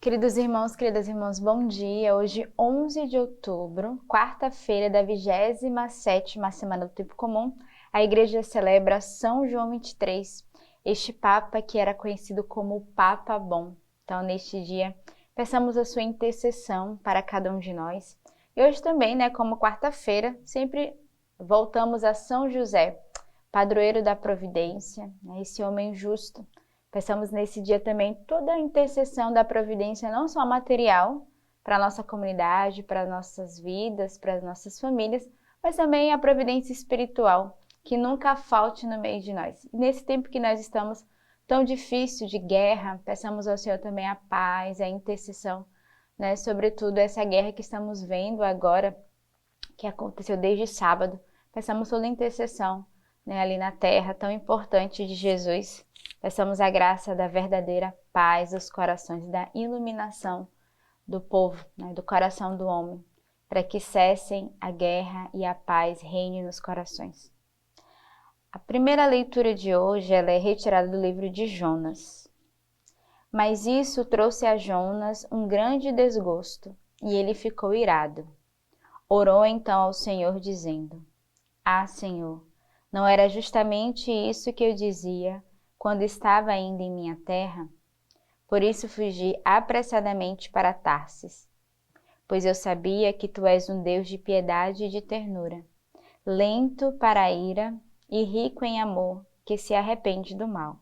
Queridos irmãos, queridas irmãs, bom dia. Hoje, 11 de outubro, quarta-feira da 27ª semana do Tempo Comum, a Igreja celebra São João 23, este Papa que era conhecido como o Papa Bom. Então, neste dia, peçamos a sua intercessão para cada um de nós. E hoje também, como quarta-feira, sempre voltamos a São José, padroeiro da providência, esse homem justo. Peçamos nesse dia também toda a intercessão da providência, não só material, para a nossa comunidade, para as nossas vidas, para as nossas famílias, mas também a providência espiritual, que nunca falte no meio de nós. E nesse tempo que nós estamos tão difícil de guerra, peçamos ao Senhor também a paz, a intercessão, sobretudo essa guerra que estamos vendo agora, que aconteceu desde sábado. Peçamos toda a intercessão, ali na terra tão importante de Jesus. Peçamos a graça da verdadeira paz dos corações, da iluminação do povo, do coração do homem, para que cessem a guerra e a paz reine nos corações. A primeira leitura de hoje ela é retirada do livro de Jonas. Mas isso trouxe a Jonas um grande desgosto, e ele ficou irado. Orou então ao Senhor, dizendo: Ah, Senhor, não era justamente isso que eu dizia quando estava ainda em minha terra? Por isso fugi apressadamente para Tarsis, pois eu sabia que tu és um Deus de piedade e de ternura, lento para a ira e rico em amor, que se arrepende do mal.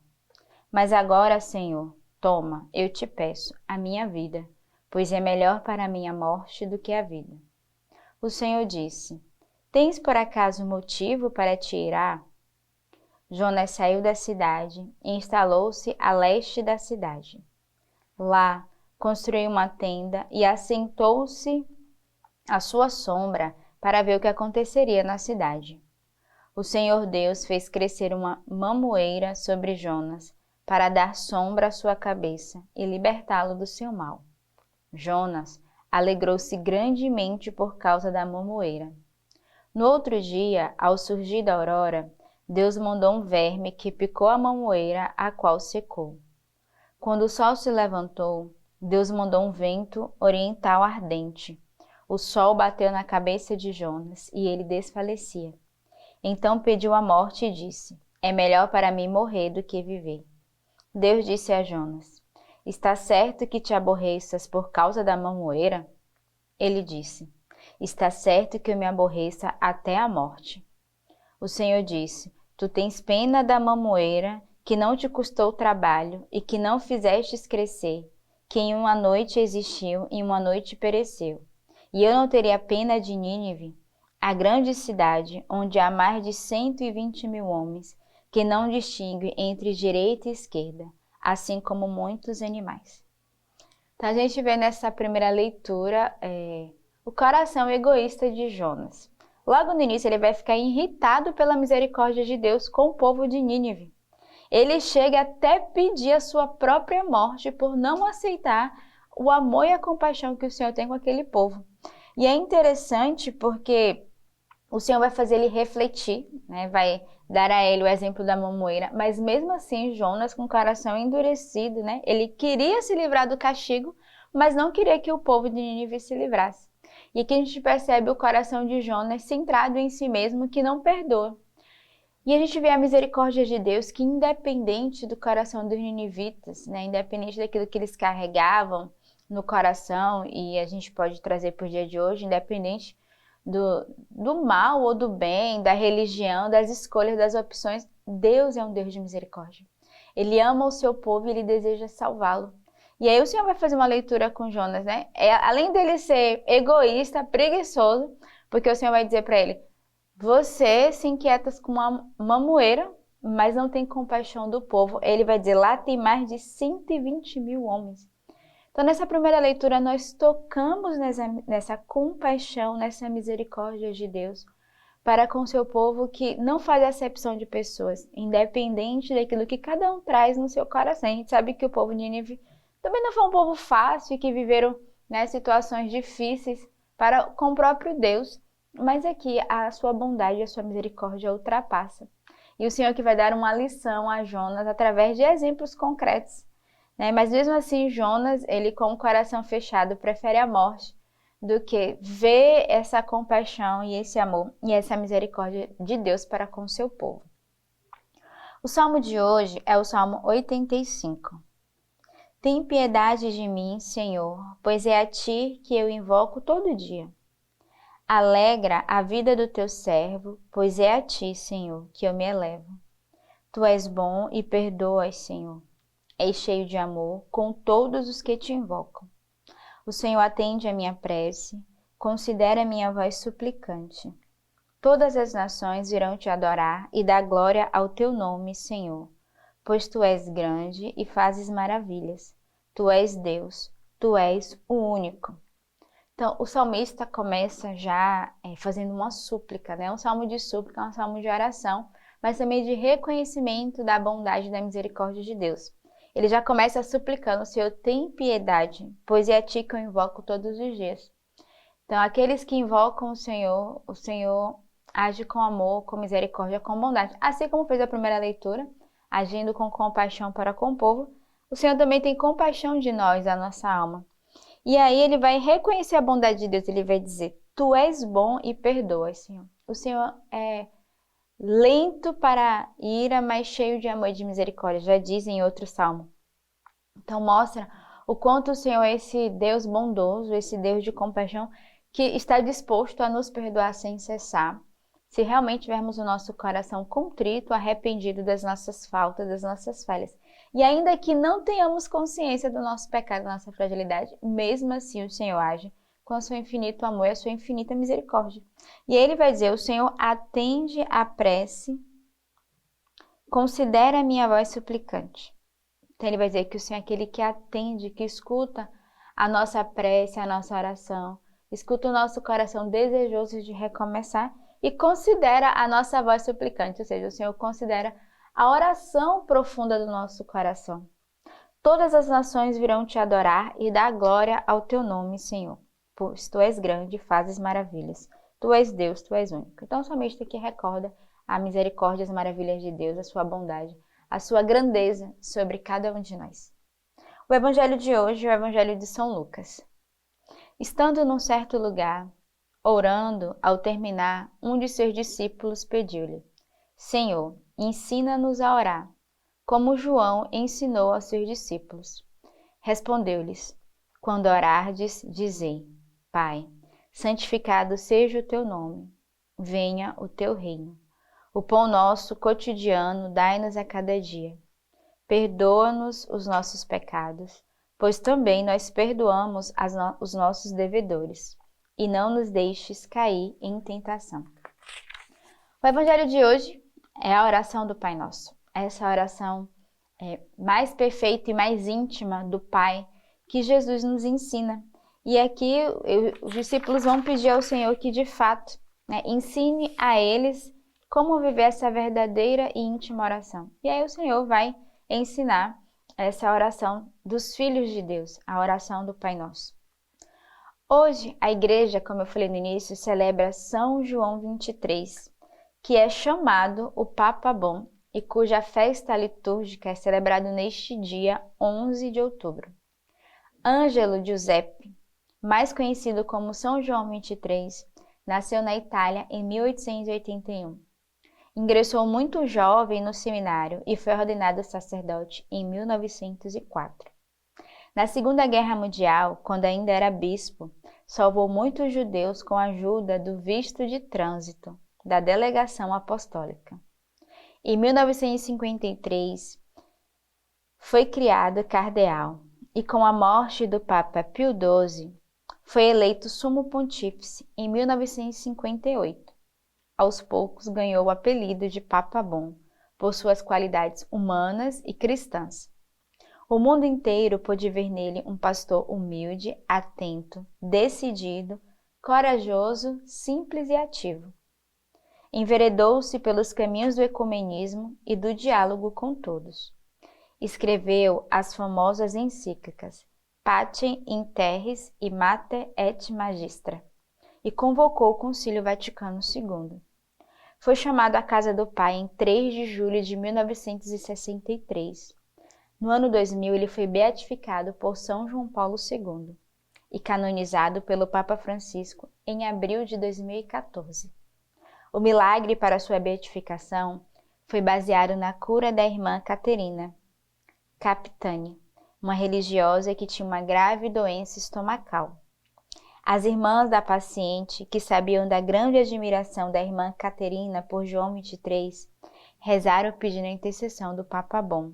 Mas agora, Senhor, toma, eu te peço, a minha vida, pois é melhor para mim a morte do que a vida. O Senhor disse: Tens por acaso motivo para te irar? Jonas saiu da cidade e instalou-se a leste da cidade. Lá, construiu uma tenda e assentou-se à sua sombra para ver o que aconteceria na cidade. O Senhor Deus fez crescer uma mamoeira sobre Jonas para dar sombra à sua cabeça e libertá-lo do seu mal. Jonas alegrou-se grandemente por causa da mamoeira. No outro dia, ao surgir da aurora, Deus mandou um verme que picou a mamoeira, a qual secou. Quando o sol se levantou, Deus mandou um vento oriental ardente. O sol bateu na cabeça de Jonas e ele desfalecia. Então pediu a morte e disse: É melhor para mim morrer do que viver. Deus disse a Jonas: Está certo que te aborreças por causa da mamoeira? Ele disse: Está certo que eu me aborreça até a morte. O Senhor disse: Tu tens pena da mamoeira, que não te custou trabalho e que não fizestes crescer, que em uma noite existiu e em uma noite pereceu. E eu não teria pena de Nínive, a grande cidade, onde há mais de 120.000 homens, que não distingue entre direita e esquerda, assim como muitos animais. Então a gente vê nessa primeira leitura o coração egoísta de Jonas. Logo no início ele vai ficar irritado pela misericórdia de Deus com o povo de Nínive. Ele chega até pedir a sua própria morte por não aceitar o amor e a compaixão que o Senhor tem com aquele povo. E é interessante porque o Senhor vai fazer ele refletir, vai dar a ele o exemplo da mamoeira, mas mesmo assim Jonas, com o coração endurecido, ele queria se livrar do castigo, mas não queria que o povo de Nínive se livrasse. E aqui a gente percebe o coração de Jonas centrado em si mesmo, que não perdoa. E a gente vê a misericórdia de Deus que, independente do coração dos ninivitas, independente daquilo que eles carregavam no coração, e a gente pode trazer para o dia de hoje, independente do mal ou do bem, da religião, das escolhas, das opções, Deus é um Deus de misericórdia. Ele ama o seu povo e ele deseja salvá-lo. E aí o Senhor vai fazer uma leitura com Jonas, além dele ser egoísta, preguiçoso, porque o Senhor vai dizer para ele: você se inquieta com uma mamoeira, mas não tem compaixão do povo. Ele vai dizer: lá tem mais de 120.000 homens. Então nessa primeira leitura nós tocamos nessa compaixão, nessa misericórdia de Deus para com seu povo, que não faz acepção de pessoas, independente daquilo que cada um traz no seu coração. A gente sabe que o povo de Nínive também não foi um povo fácil, que viveram situações difíceis com o próprio Deus, mas aqui a sua bondade e a sua misericórdia ultrapassa. E o Senhor que vai dar uma lição a Jonas através de exemplos concretos, né? Mas mesmo assim, Jonas, ele com o coração fechado, prefere a morte do que ver essa compaixão e esse amor e essa misericórdia de Deus para com o seu povo. O salmo de hoje é o Salmo 85. Tem piedade de mim, Senhor, pois é a ti que eu invoco todo dia. Alegra a vida do teu servo, pois é a ti, Senhor, que eu me elevo. Tu és bom e perdoas, Senhor. És cheio de amor com todos os que te invocam. O Senhor atende a minha prece, considera a minha voz suplicante. Todas as nações virão te adorar e dar glória ao teu nome, Senhor, pois tu és grande e fazes maravilhas. Tu és Deus, tu és o único. Então, o salmista começa já fazendo uma súplica, né? Um salmo de súplica, um salmo de oração, mas também de reconhecimento da bondade e da misericórdia de Deus. Ele já começa suplicando: Senhor, tem piedade, pois é a ti que eu invoco todos os dias. Então, aqueles que invocam o Senhor age com amor, com misericórdia, com bondade. Assim como fez a primeira leitura, agindo com compaixão para com o povo, o Senhor também tem compaixão de nós, da nossa alma. E aí ele vai reconhecer a bondade de Deus, ele vai dizer: tu és bom e perdoas, Senhor. O Senhor é lento para a ira, mas cheio de amor e de misericórdia, já diz em outro salmo. Então mostra o quanto o Senhor é esse Deus bondoso, esse Deus de compaixão, que está disposto a nos perdoar sem cessar, se realmente tivermos o nosso coração contrito, arrependido das nossas faltas, das nossas falhas. E ainda que não tenhamos consciência do nosso pecado, da nossa fragilidade, mesmo assim o Senhor age com o seu infinito amor e a sua infinita misericórdia. E ele vai dizer: o Senhor atende à prece, considera a minha voz suplicante. Então ele vai dizer que o Senhor é aquele que atende, que escuta a nossa prece, a nossa oração, escuta o nosso coração desejoso de recomeçar e considera a nossa voz suplicante, ou seja, o Senhor considera a oração profunda do nosso coração. Todas as nações virão te adorar e dar glória ao teu nome, Senhor, pois tu és grande e fazes maravilhas. Tu és Deus, tu és único. Então, somente aqui recorda a misericórdia e as maravilhas de Deus, a sua bondade, a sua grandeza sobre cada um de nós. O evangelho de hoje é o evangelho de São Lucas. Estando num certo lugar, orando, ao terminar, um de seus discípulos pediu-lhe: Senhor, ensina-nos a orar, como João ensinou aos seus discípulos. Respondeu-lhes: Quando orardes, dizei: Pai, santificado seja o teu nome, venha o teu reino. O pão nosso cotidiano dai-nos a cada dia. Perdoa-nos os nossos pecados, pois também nós perdoamos os nossos devedores. E não nos deixes cair em tentação. O evangelho de hoje é a oração do Pai Nosso. Essa oração mais perfeita e mais íntima do Pai que Jesus nos ensina. E aqui os discípulos vão pedir ao Senhor que, de fato, ensine a eles como viver essa verdadeira e íntima oração. E aí o Senhor vai ensinar essa oração dos filhos de Deus, a oração do Pai Nosso. Hoje, a igreja, como eu falei no início, celebra São João 23, que é chamado o Papa Bom e cuja festa litúrgica é celebrada neste dia 11 de outubro. Ângelo Giuseppe, mais conhecido como São João 23, nasceu na Itália em 1881. Ingressou muito jovem no seminário e foi ordenado sacerdote em 1904. Na Segunda Guerra Mundial, quando ainda era bispo, salvou muitos judeus com a ajuda do visto de trânsito da delegação apostólica. Em 1953, foi criado cardeal e, com a morte do Papa Pio XII, foi eleito sumo pontífice em 1958. Aos poucos ganhou o apelido de Papa Bom por suas qualidades humanas e cristãs. O mundo inteiro pôde ver nele um pastor humilde, atento, decidido, corajoso, simples e ativo. Enveredou-se pelos caminhos do ecumenismo e do diálogo com todos. Escreveu as famosas encíclicas Pacem in Terris e Mater et Magistra e convocou o Concílio Vaticano II. Foi chamado à casa do Pai em 3 de julho de 1963. No ano 2000, ele foi beatificado por São João Paulo II e canonizado pelo Papa Francisco em abril de 2014. O milagre para sua beatificação foi baseado na cura da irmã Caterina Capitani, uma religiosa que tinha uma grave doença estomacal. As irmãs da paciente, que sabiam da grande admiração da irmã Caterina por João 23, rezaram pedindo a intercessão do Papa Bom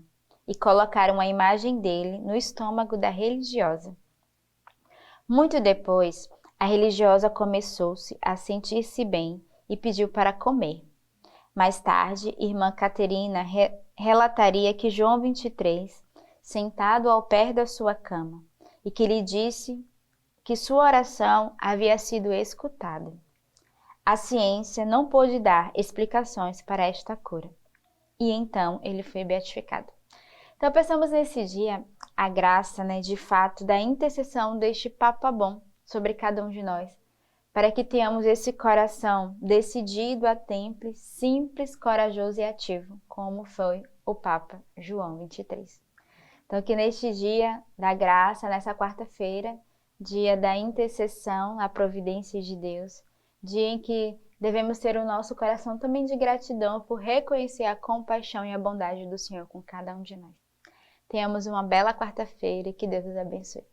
e colocaram a imagem dele no estômago da religiosa. Muito depois, a religiosa começou-se a sentir-se bem e pediu para comer. Mais tarde, irmã Caterina relataria que João 23, sentado ao pé da sua cama, e que lhe disse que sua oração havia sido escutada. A ciência não pôde dar explicações para esta cura. E então ele foi beatificado. Então pensamos nesse dia a graça, de fato, da intercessão deste Papa Bom sobre cada um de nós, para que tenhamos esse coração decidido a tempo, simples, corajoso e ativo, como foi o Papa João 23. Então que neste dia da graça, nessa quarta-feira, dia da intercessão, a providência de Deus, dia em que devemos ter o nosso coração também de gratidão por reconhecer a compaixão e a bondade do Senhor com cada um de nós. Tenhamos uma bela quarta-feira e que Deus os abençoe.